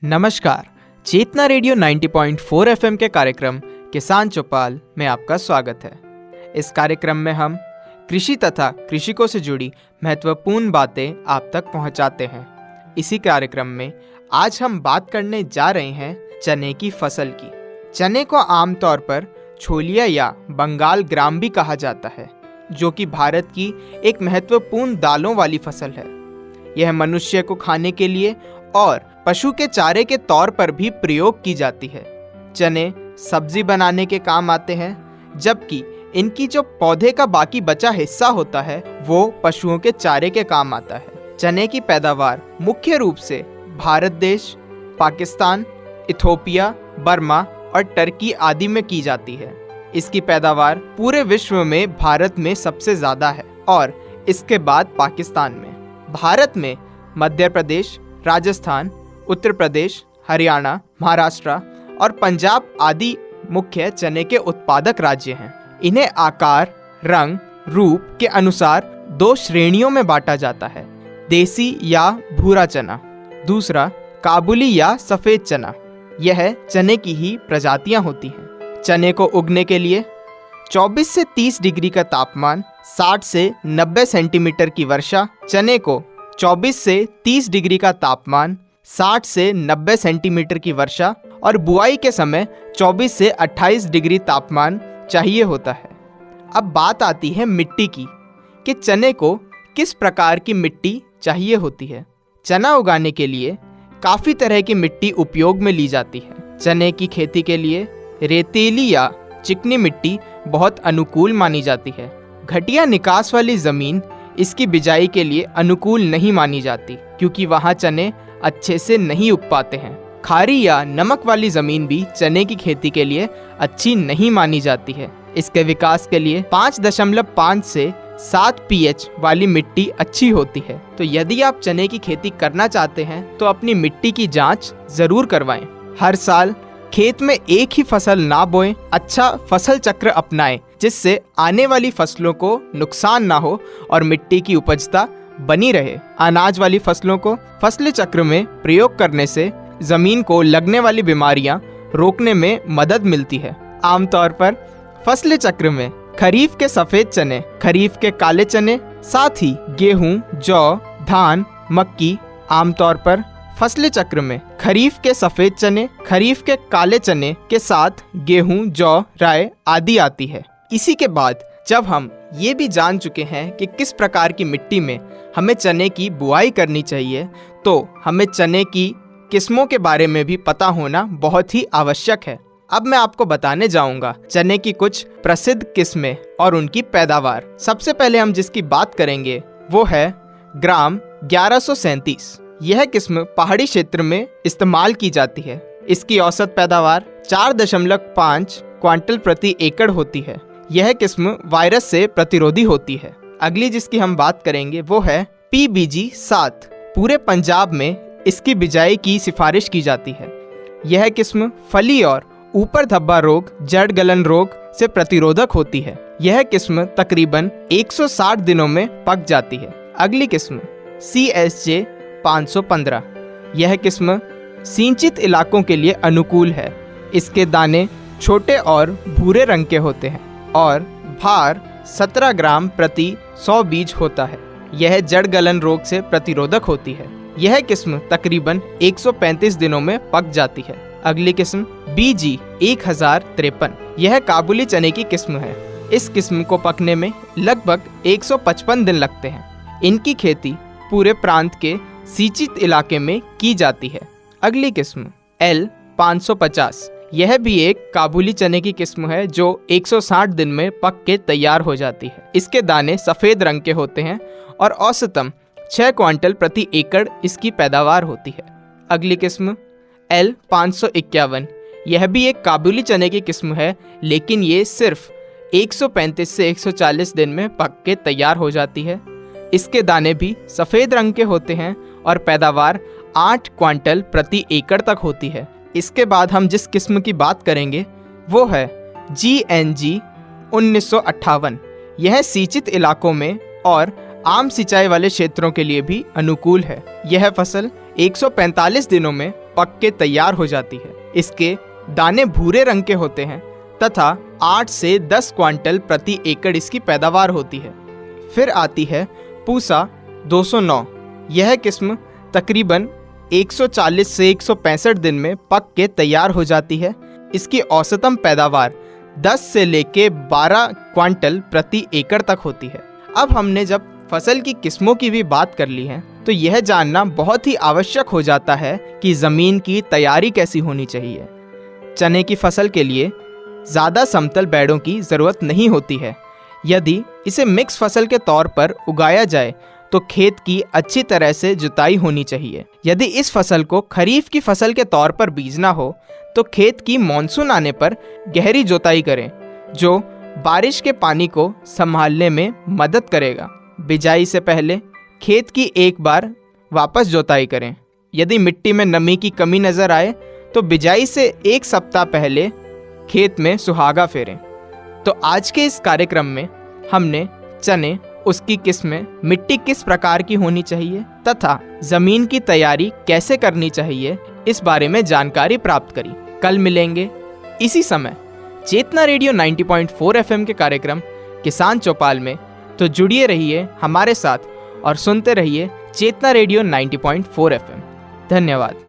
नमस्कार, चेतना radio 90.4 FM के कार्यक्रम किसान चौपाल में आपका स्वागत है। इस कार्यक्रम में हम कृषि तथा कृषकों से जुड़ी महत्वपूर्ण बातें आप तक पहुंचाते हैं। इसी कार्यक्रम में आज हम बात करने जा रहे हैं चने की फसल की। चने को आमतौर पर छोलिया या बंगाल ग्राम भी कहा जाता है, जो कि भारत की एक महत्वपूर्ण दालों वाली फसल है। यह मनुष्य को खाने के लिए और पशु के चारे के तौर पर भी प्रयोग की जाती है। चने सब्जी बनाने के काम आते हैं, जबकि इनकी जो पौधे का बाकी बचा हिस्सा होता है वो पशुओं के चारे के काम आता है। चने की पैदावार मुख्य रूप से भारत देश, पाकिस्तान, इथोपिया, बर्मा और टर्की आदि में की जाती है। इसकी पैदावार पूरे विश्व में भारत में सबसे ज़्यादा है और इसके बाद पाकिस्तान में। भारत में मध्य प्रदेश, राजस्थान, उत्तर प्रदेश, हरियाणा, महाराष्ट्र और पंजाब आदि मुख्य चने के उत्पादक राज्य हैं। इन्हें आकार, रंग, रूप के अनुसार दो श्रेणियों में बांटा जाता है: देसी या भूरा चना, दूसरा काबुली या सफ़ेद चना। यह चने की ही प्रजातियां होती हैं। चने को उगने के लिए 24 से 30 डिग्री का तापमान, 60 से 90 सेंटीमीटर की वर्षा, चने को 24 से 30 डिग्री का तापमान, 60 से 90 सेंटीमीटर की वर्षा और बुआई के समय 24 से 28 डिग्री तापमान चाहिए होता है। अब बात आती है मिट्टी की कि चने को किस प्रकार की मिट्टी चाहिए होती है। चना उगाने के लिए काफ़ी तरह की मिट्टी उपयोग में ली जाती है। चने की खेती के लिए रेतीली या चिकनी मिट्टी बहुत अनुकूल मानी जाती है। घटिया निकास वाली ज़मीन इसकी बिजाई के लिए अनुकूल नहीं मानी जाती, क्योंकि वहाँ चने अच्छे से नहीं उग पाते हैं। खारी या नमक वाली ज़मीन भी चने की खेती के लिए अच्छी नहीं मानी जाती है। इसके विकास के लिए 5.5 से 7 pH वाली मिट्टी अच्छी होती है। तो यदि आप चने की खेती करना चाहते हैं तो अपनी मिट्टी की जांच ज़रूर करवाएं। हर साल खेत में एक ही फसल ना बोएं, अच्छा फसल चक्र अपनाएं, जिससे आने वाली फसलों को नुकसान ना हो और मिट्टी की उपजता बनी रहे। अनाज वाली फसलों को फसल चक्र में प्रयोग करने से जमीन को लगने वाली बीमारियां रोकने में मदद मिलती है। आमतौर पर फसल चक्र में खरीफ के सफ़ेद चने, खरीफ के काले चने, साथ ही गेहूं, जौ, धान, मक्की आमतौर पर फसल चक्र में खरीफ के सफ़ेद चने, खरीफ के काले चने के साथ गेहूं, जौ, राय आदि आती है। इसी के बाद जब हम ये भी जान चुके हैं कि किस प्रकार की मिट्टी में हमें चने की बुआई करनी चाहिए, तो हमें चने की किस्मों के बारे में भी पता होना बहुत ही आवश्यक है। अब मैं आपको बताने जाऊंगा चने की कुछ प्रसिद्ध किस्में और उनकी पैदावार। सबसे पहले हम जिसकी बात करेंगे वो है ग्राम 1137। यह किस्म पहाड़ी क्षेत्र में इस्तेमाल की जाती है। इसकी औसत पैदावार 4.5 क्विंटल प्रति एकड़ होती है। यह किस्म वायरस से प्रतिरोधी होती है। अगली जिसकी हम बात करेंगे वो है PBG 7। पूरे पंजाब में इसकी बिजाई की सिफारिश की जाती है। यह किस्म फली और ऊपर धब्बा रोग, जड़ गलन रोग से प्रतिरोधक होती है। यह किस्म तकरीबन 160 दिनों में पक जाती है। अगली किस्म CSJ 515। यह किस्म सिंचित इलाकों के लिए अनुकूल है। इसके दाने छोटे और भूरे रंग के होते हैं और भार 17 ग्राम प्रति 100 बीज होता है। यह जड़ गलन रोग से प्रतिरोधक होती है। यह किस्म तकरीबन 135 दिनों में पक जाती है। अगली किस्म BG 1053। यह काबुली चने की किस्म है। इस किस्म को पकने में लगभग 155 दिन लगते हैं। इनकी खेती पूरे प्रांत के सिंचित इलाके में की जाती है। अगली किस्म L 550। यह भी एक काबुली चने की किस्म है जो 160 दिन में पक के तैयार हो जाती है। इसके दाने सफ़ेद रंग के होते हैं और औसतन 6 क्विंटल प्रति एकड़ इसकी पैदावार होती है। अगली किस्म L 551। यह भी एक काबुली चने की किस्म है, लेकिन ये सिर्फ 135 से 140 दिन में पक के तैयार हो जाती है। इसके दाने भी सफ़ेद रंग के होते हैं और पैदावार 8 क्विंटल प्रति एकड़ तक होती है। इसके बाद हम जिस किस्म की बात करेंगे वो है GNG 1958। यह सिंचित इलाकों में और आम सिंचाई वाले क्षेत्रों के लिए भी अनुकूल है। यह फसल 145 दिनों में पक के तैयार हो जाती है। इसके दाने भूरे रंग के होते हैं तथा 8 से 10 क्विंटल प्रति एकड़ इसकी पैदावार होती है। फिर आती है पूसा 209। यह किस्म तकरीबन 140 से 165 दिन में पक के तैयार हो जाती है। इसकी औसतन पैदावार 10 से लेके 12 क्विंटल प्रति एकड़ तक होती है। अब हमने जब फसल की किस्मों की भी बात कर ली है तो यह जानना बहुत ही आवश्यक हो जाता है कि ज़मीन की तैयारी कैसी होनी चाहिए। चने की फसल के लिए ज़्यादा समतल बेड़ों की ज़रूरत नहीं होती है। यदि इसे मिक्स फसल के तौर पर उगाया जाए तो खेत की अच्छी तरह से जुताई होनी चाहिए। यदि इस फसल को खरीफ की फसल के तौर पर बीजना हो तो खेत की मानसून आने पर गहरी जुताई करें, जो बारिश के पानी को संभालने में मदद करेगा। बिजाई से पहले खेत की एक बार वापस जुताई करें। यदि मिट्टी में नमी की कमी नज़र आए तो बिजाई से 1 सप्ताह पहले खेत में सुहागा फेरें। तो आज के इस कार्यक्रम में हमने चने, उसकी किस्में, मिट्टी किस प्रकार की होनी चाहिए तथा ज़मीन की तैयारी कैसे करनी चाहिए, इस बारे में जानकारी प्राप्त करी। कल मिलेंगे इसी समय चेतना रेडियो 90.4 FM के कार्यक्रम किसान चौपाल में। तो जुड़िए रहिए हमारे साथ और सुनते रहिए चेतना रेडियो 90.4 FM। धन्यवाद।